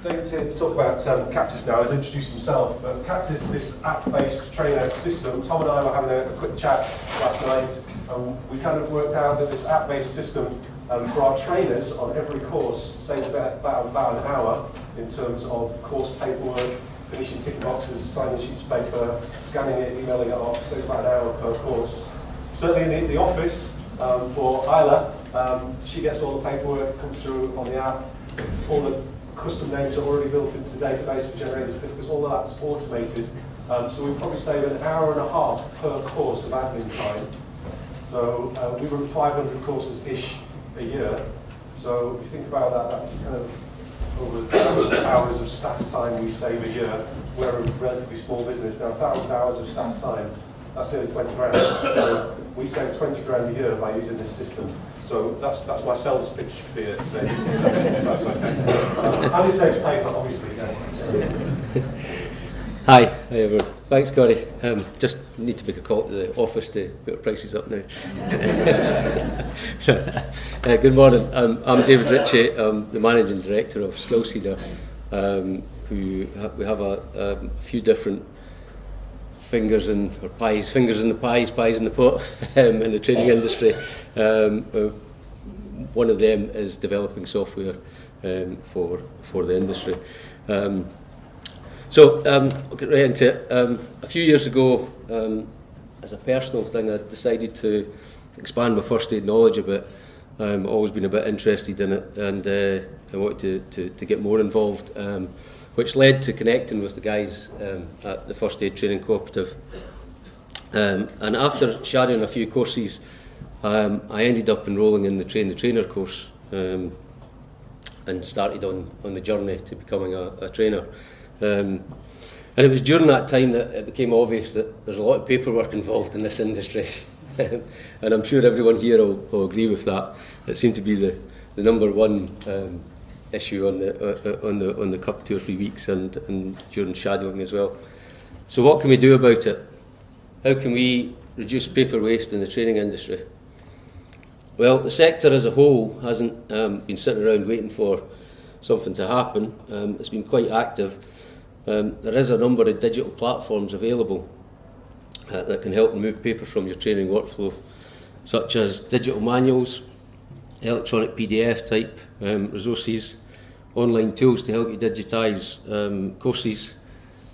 David's here to talk about Captis now. I'll introduce himself. Captis, this app-based trainer system. Tom and I were having a quick chat last night, and we kind of worked out that this app-based system for our trainers on every course saves about an hour in terms of course paperwork, finishing tick boxes, signing sheets of paper, scanning it, emailing it off. Saves about an hour per course. Certainly in the office, for Isla, she gets all the paperwork, comes through on the app, all the custom names are already built into the database for generating certificates, all of that's automated. So we probably save an hour and a half per course of admin time. So we run 500 courses-ish a year. So if you think about that, that's kind of over 1,000 hours of staff time we save a year. We're a relatively small business now. 1,000 hours of staff time, that's nearly 20 grand. So we save 20 grand a year by using this system. So that's my sales pitch for you, if that's okay. And it saves paper, obviously. Hi everyone. Thanks, Corey. Just need to make a call to the office to put our prices up now. Good morning. I'm David Ritchie. I'm the managing director of Skillseeder. We have a few different fingers in the pies in the pot in the training industry. One of them is developing software for the industry. So I'll get right into it. A few years ago, as a personal thing, I decided to expand my first aid knowledge a bit. I've always been a bit interested in it, and I wanted to get more involved, which led to connecting with the guys at the First Aid Training Co-operative. And after shadowing a few courses, I ended up enrolling in the Train the Trainer course and started on the journey to becoming a trainer. And it was during that time that it became obvious that there's a lot of paperwork involved in this industry. And I'm sure everyone here will agree with that. It seemed to be the number one issue on the couple 2 or 3 weeks and during shadowing as well. So what can we do about it? How can we reduce paper waste in the training industry? Well, the sector as a whole hasn't been sitting around waiting for something to happen. It's been quite active. There is a number of digital platforms available that can help remove paper from your training workflow, such as digital manuals, electronic PDF type resources, online tools to help you digitise courses,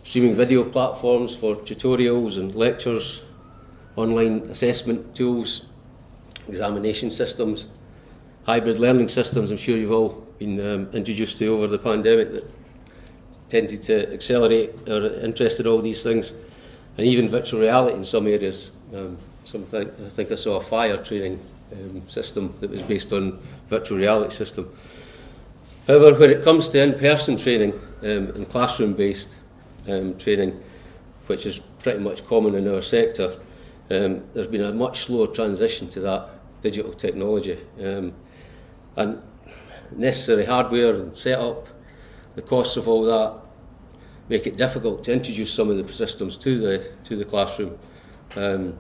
streaming video platforms for tutorials and lectures, online assessment tools, examination systems, hybrid learning systems. I'm sure you've all been introduced to over the pandemic that tended to accelerate our interest in all these things, and even virtual reality in some areas. I think I saw a fire training system that was based on virtual reality system. However, when it comes to in-person training and classroom-based training, which is pretty much common in our sector, there's been a much slower transition to that digital technology. And necessary hardware and setup, the costs of all that make it difficult to introduce some of the systems to the classroom and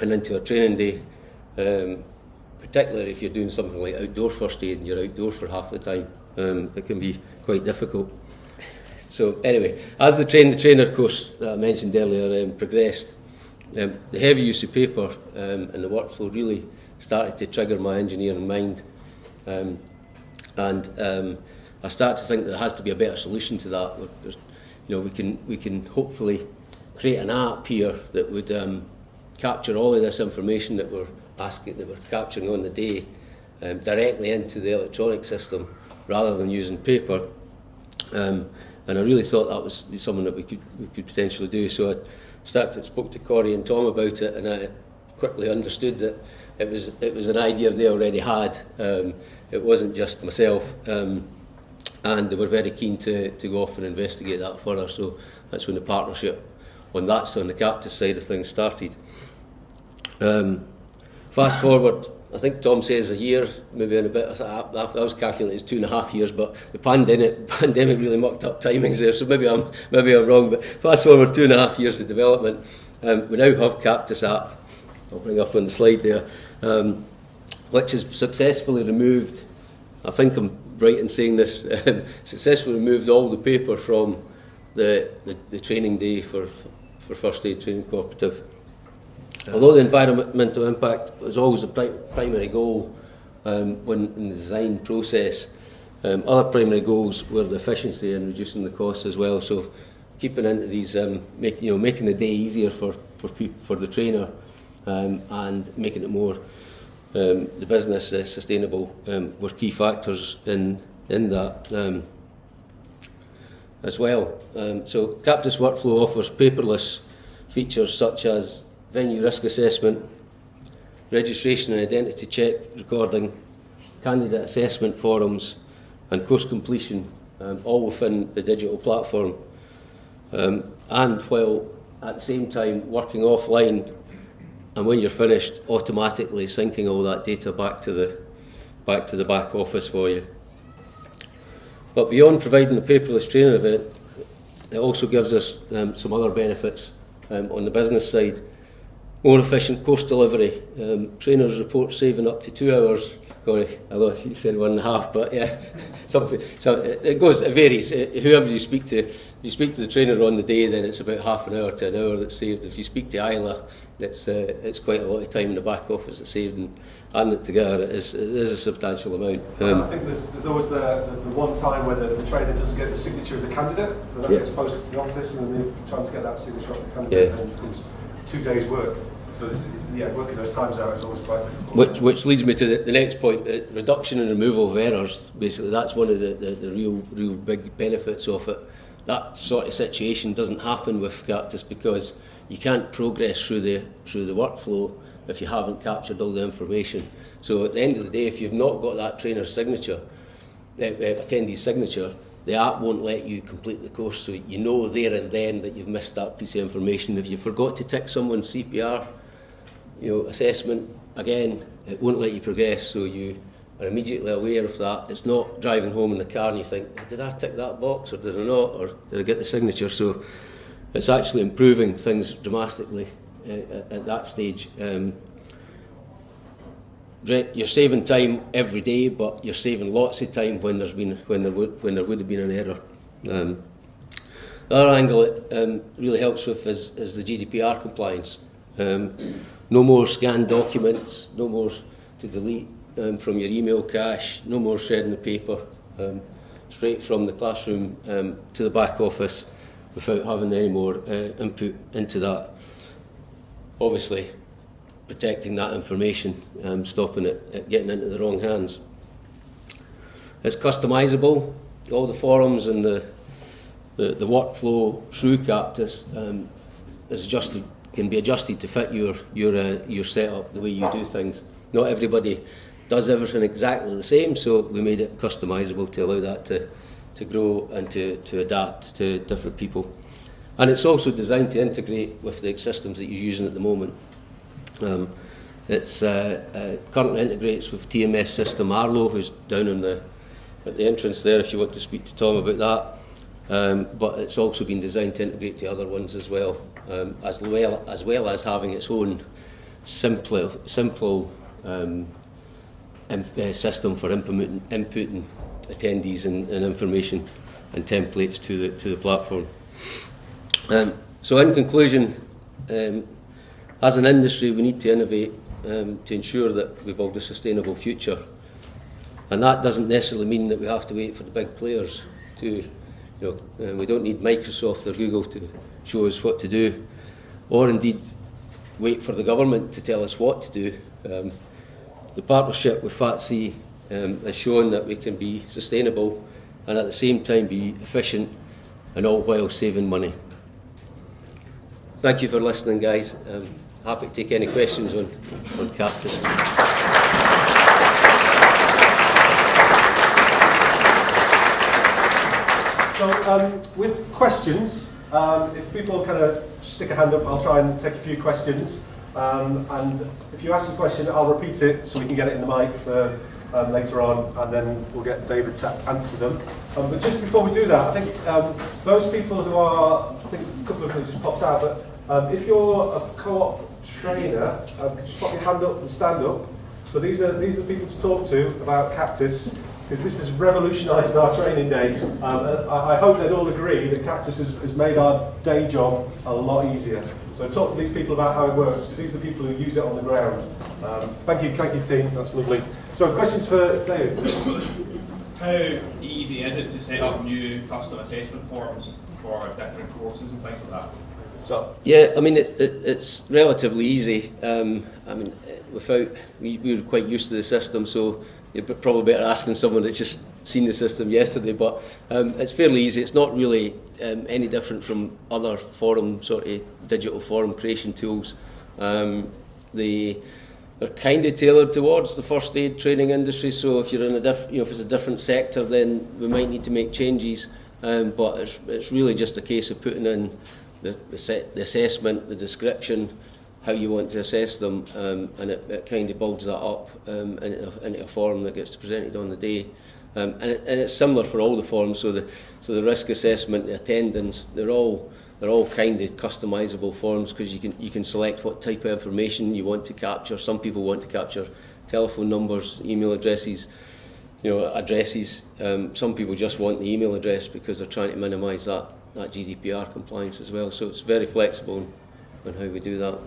into a training day, particularly if you're doing something like outdoor first aid and you're outdoor for half the time. It can be quite difficult. So anyway, as the Train the Trainer course that I mentioned earlier progressed, the heavy use of paper and the workflow really started to trigger my engineering mind. And I started to think that there has to be a better solution to that. We can hopefully create an app here that would capture all of this information that we're capturing on the day directly into the electronic system rather than using paper. And I really thought that was something that we could potentially do. So I spoke to Corey and Tom about it, and I quickly understood that it was an idea they already had. It wasn't just myself, and they were very keen to go off and investigate that further. So that's when the partnership on the Captis side of things started. Fast forward, I think Tom says a year, maybe in a bit. I was calculating it's 2.5 years, but the pandemic really mucked up timings there. So maybe I'm wrong. But fast forward 2.5 years of development, we now have Captis app. I'll bring up on the slide there, which has successfully removed. I think I'm right in saying this, successfully removed all the paper from the training day for First Aid Training Co-operative. Although the environmental impact was always the primary goal when in the design process, other primary goals were the efficiency and reducing the costs as well. So keeping into these, making the day easier for the trainer and making it more the business sustainable were key factors in that as well. So Captis Workflow offers paperless features such as venue risk assessment, registration and identity check recording, candidate assessment forums and course completion, all within the digital platform, and while at the same time working offline, and when you're finished automatically syncing all that data back to the back office for you. But beyond providing the paperless training event, it also gives us some other benefits on the business side. More efficient course delivery. Trainers report saving up to 2 hours. Sorry, I know you said 1.5, but yeah, something. So it varies. Whoever you speak to, if you speak to the trainer on the day, then it's about half an hour to an hour that's saved. If you speak to Isla, it's quite a lot of time in the back office that's saved, and adding it together, it is a substantial amount. I think there's always the one time where the trainer doesn't get the signature of the candidate, and that gets posted to the office, and then they're trying to get that signature off the candidate, and it becomes 2 days' work. So working those times out is always quite difficult. Which leads me to the next point, reduction and removal of errors. Basically, that's one of the real big benefits of it. That sort of situation doesn't happen with Captis because you can't progress through the workflow if you haven't captured all the information. So at the end of the day, if you've not got that trainer's signature, attendee's signature, the app won't let you complete the course. So you know there and then that you've missed that piece of information. If you forgot to tick someone's CPR, assessment, again, it won't let you progress, so you are immediately aware of that. It's not driving home in the car and you think, did I tick that box or did I not, or did I get the signature? So it's actually improving things dramatically at that stage. You're saving time every day, but you're saving lots of time when there would have been an error. The other angle it really helps with is the GDPR compliance. No more scanned documents, no more to delete from your email cache, no more shredding the paper, straight from the classroom to the back office without having any more input into that. Obviously, protecting that information, stopping it getting into the wrong hands. It's customisable. All the forums and the workflow through Captis can be adjusted to fit your setup, the way you do things. Not everybody does everything exactly the same, so we made it customisable to allow that to grow and to adapt to different people. And it's also designed to integrate with the systems that you're using at the moment. It's currently integrates with TMS system Arlo, who's down at the entrance there if you want to speak to Tom about that. But it's also been designed to integrate to other ones as well, as well as having its own simple system for inputting attendees and information and templates to the platform. So in conclusion, as an industry, we need to innovate to ensure that we build a sustainable future. And that doesn't necessarily mean that we have to wait for the big players to, we don't need Microsoft or Google to show us what to do, or indeed wait for the government to tell us what to do. The partnership with FATC has shown that we can be sustainable and at the same time be efficient, and all while saving money. Thank you for listening, guys. Happy to take any questions on Captis. So with questions, if people kind of stick a hand up, I'll try and take a few questions. And if you ask a question, I'll repeat it so we can get it in the mic for later on, and then we'll get David to answer them. But just before we do that, I think those people who are, I think a couple of them just popped out, but if you're a co-op trainer, could you pop your hand up and stand up? So these are the people to talk to about Captis. because this has revolutionised our training day. I hope they'd all agree that Captis has made our day job a lot easier. So talk to these people about how it works, because these are the people who use it on the ground. Thank you team, that's lovely. So questions for David? How easy is it to set up new custom assessment forms for different courses and things like that? So, Yeah, I mean it's relatively easy. I mean, we were quite used to the system, so you're probably better asking someone that's just seen the system yesterday. But it's fairly easy. It's not really any different from other forum sort of digital forum creation tools. They're kind of tailored towards the first aid training industry. So if you're in if it's a different sector, then we might need to make changes. But it's really just a case of putting in the assessment, the description, how you want to assess them, and it kind of builds that up into a form that gets presented on the day. And it's similar for all the forms. So the risk assessment, the attendance, they're all kind of customisable forms, because you can select what type of information you want to capture. Some people want to capture telephone numbers, email addresses, addresses. Some people just want the email address because they're trying to minimise that GDPR compliance as well. So it's very flexible on how we do that.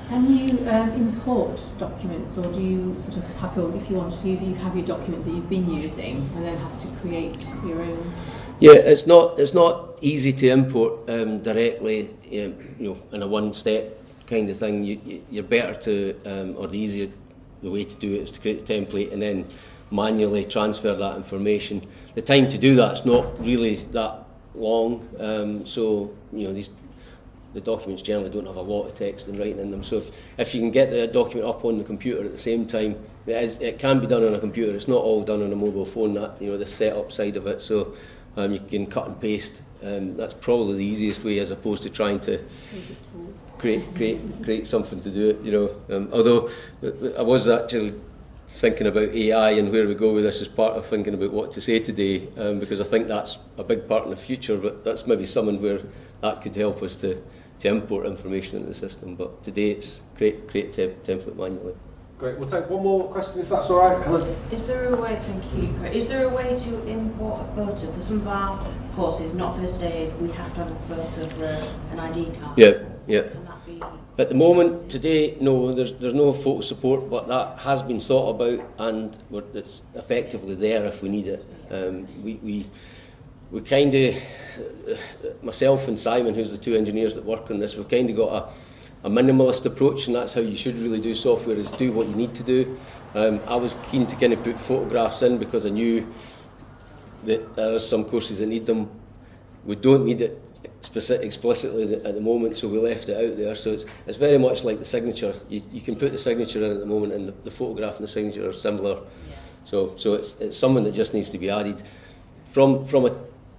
Can you import documents, or do you sort of have if you want to use it, you have your document that you've been using and then have to create your own? Yeah, it's not easy to import directly, in a one-step kind of thing. You're better to, or the way to do it is to create a template and then manually transfer that information. The time to do that's not really that long, so the documents generally don't have a lot of text and writing in them. So if you can get the document up on the computer at the same time, it can be done on a computer. It's not all done on a mobile phone. The setup side of it. So you can cut and paste. That's probably the easiest way, as opposed to trying to create something to do it. Although I was actually thinking about AI and where we go with this as part of thinking about what to say today, because I think that's a big part in the future. But that's maybe something where that could help us to import information into the system. But today it's create template manually. Great, we'll take one more question if that's all right. Helen? Is there a way, thank you, is there a way to import a photo? For some of our courses, not first aid, we have to have a photo for an ID card. Yeah. Can that be? At the moment, today, no, there's no photo support, but that has been thought about, and it's effectively there if we need it. We kind of, myself and Simon, who's the two engineers that work on this, we've kind of got a minimalist approach, and that's how you should really do software, is do what you need to do. I was keen to kind of put photographs in because I knew that there are some courses that need them. We don't need it explicitly at the moment, so we left it out there. So it's very much like the signature. You can put the signature in at the moment, and the photograph and the signature are similar. Yeah. So it's something that just needs to be added. From a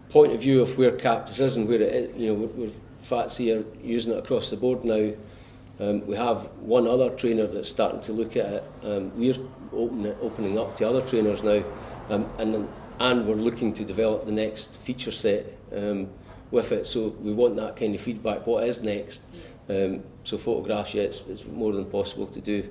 point of view of where Captis is and where it is, we're FATSI are using it across the board now. We have one other trainer that's starting to look at it. We're opening up to other trainers now, and we're looking to develop the next feature set with it. So we want that kind of feedback. What is next? So photographs, it's more than possible to do.